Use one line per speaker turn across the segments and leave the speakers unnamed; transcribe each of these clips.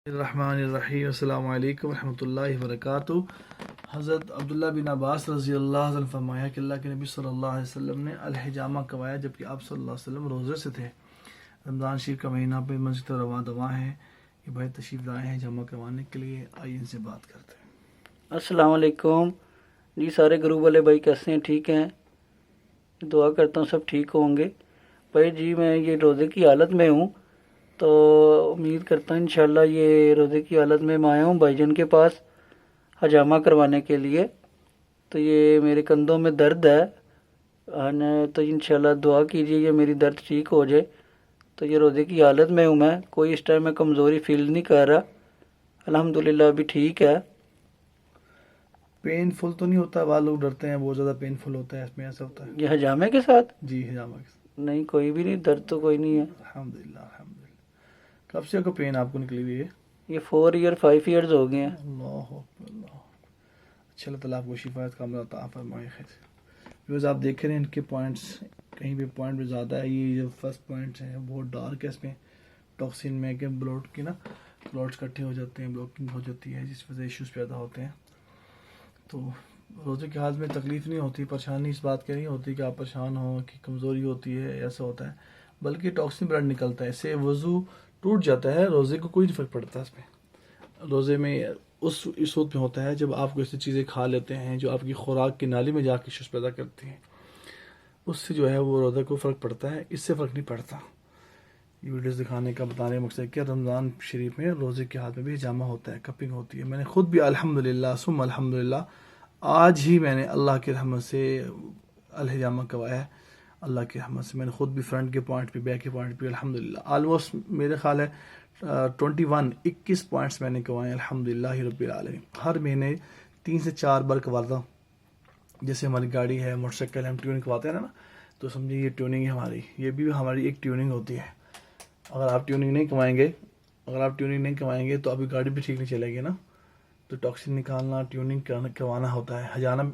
الرحمن الرحیم السلام علیکم ورحمۃ اللہ وبرکاتہ۔ حضرت عبداللہ بن عباس رضی اللہ عنہ فرمایا کہ اللہ کے نبی صلی اللہ علیہ وسلم نے الحجامہ کروایا جبکہ آپ صلی اللہ علیہ وسلم روزے سے تھے۔ رمضان شریف کا مہینہ پہ مسجد رواں دواں ہے، یہ بھائی تشریف لائے ہیں جمع کروانے کے لیے، آئیے ان سے بات کرتے ہیں۔
السلام علیکم جی، سارے گروپ والے بھائی کیسے ہیں؟ ٹھیک ہیں؟ دعا کرتا ہوں سب ٹھیک ہوں گے۔ بھائی جی میں یہ روزے کی حالت میں ہوں، تو امید کرتا ہوں انشاءاللہ یہ روزے کی حالت میں آیا ہوں بھائی جان کے پاس حجامہ کروانے کے لیے۔ تو یہ میرے کندھوں میں درد ہے، تو انشاءاللہ دعا کیجیے یہ میری درد ٹھیک ہو جائے۔ تو یہ روزے کی حالت میں ہوں میں، کوئی اس ٹائم میں کمزوری فیل نہیں کر رہا، الحمدللہ ابھی ٹھیک ہے۔
پین فل تو نہیں ہوتا؟ بعض لوگ ڈرتے ہیں بہت زیادہ پین فل ہوتا ہے، اس میں ایسا ہوتا ہے؟
یہ حجامے کے ساتھ
جی حجامہ کے ساتھ
نہیں، کوئی بھی نہیں، درد تو کوئی نہیں ہے۔
الحمدللہ الحمدللہ۔ کب سے کو پین آپ کو نکلی ہوئی ہے؟
یہ 5 ایئرز ہو گئے ہیں۔
اللہ اکبر، اللہ اکبر۔ اچھا اللہ تعالیٰ آپ کو شفایت کاملہ عطا فرمائے۔ خیر ویوز آپ دیکھ رہے ہیں ان کے پوائنٹس، کہیں پہ پوائنٹ بھی زیادہ ہے، یہ جو فرسٹ پوائنٹس ہیں بہت ڈارک ہے، اس میں ٹاکسین میں کہ بلڈ کی نا کلوٹس اکٹھے ہو جاتے ہیں، بلاکنگ ہو جاتی ہے جس وجہ سے ایشوز پیدا ہوتے ہیں۔ تو روزے کے حال میں تکلیف نہیں ہوتی، پریشانی اس بات کی نہیں ہوتی کہ آپ پریشان ہوں کہ کمزوری ہوتی ہے ایسا ہوتا ہے، بلکہ ٹاکسین بلڈ نکلتا ہے، اس سے وضو ٹوٹ جاتا ہے، روزے کو کوئی نہیں فرق پڑتا اس میں۔ روزے میں اس وقت میں ہوتا ہے جب آپ کو ایسی چیزیں کھا لیتے ہیں جو آپ کی خوراک کی نالی میں جا کے ایشوز پیدا کرتی ہیں، اس سے جو ہے وہ روزے کو فرق پڑتا ہے، اس سے فرق نہیں پڑتا۔ یہ ویڈیوز دکھانے کا بتانے کا مقصد کہ رمضان شریف میں روزے کے ہاتھ میں بھی حجامہ ہوتا ہے، کپنگ ہوتی ہے۔ میں نے خود بھی الحمدللہ ثم الحمدللہ آج ہی میں نے اللہ کی رحمت سے الحجامہ کروایا ہے، اللہ کی رحمت سے۔ میں نے خود بھی فرنٹ کے پوائنٹ پہ، بیک کے پوائنٹ پہ الحمدللہ آلموسٹ میرے خیال ہے 21 پوائنٹس میں نے کروائے الحمدللہ رب العالمین۔ ہر مہینے 3 سے 4 بار کرواتا ہوں۔ جیسے ہماری گاڑی ہے، موٹر سائیکل ہے، ہم ٹیوننگ کرواتے ہیں نا، تو سمجھیے یہ ٹیوننگ ہے ہماری، یہ بھی ہماری ایک ٹیوننگ ہوتی ہے۔ اگر آپ ٹیوننگ نہیں کروائیں گے تو ابھی گاڑی بھی ٹھیک نہیں چلے گی نا۔ تو ٹاکسین نکالنا، ٹیوننگ کروانا ہوتا ہے۔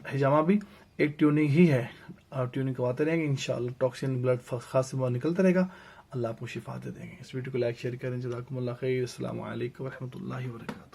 حجامہ بھی ایک ٹیوننگ ہی ہے، آپ ٹیوننگ کرواتے رہیں گے انشاءاللہ ٹاکسین بلڈ خاص سے باہر نکلتا رہے گا، اللہ آپ کو شفا دے دیں گے۔ اس ویڈیو کو لائک شیئر کریں، جزاکم اللہ خیر، السلام علیکم ورحمۃ اللہ وبرکاتہ۔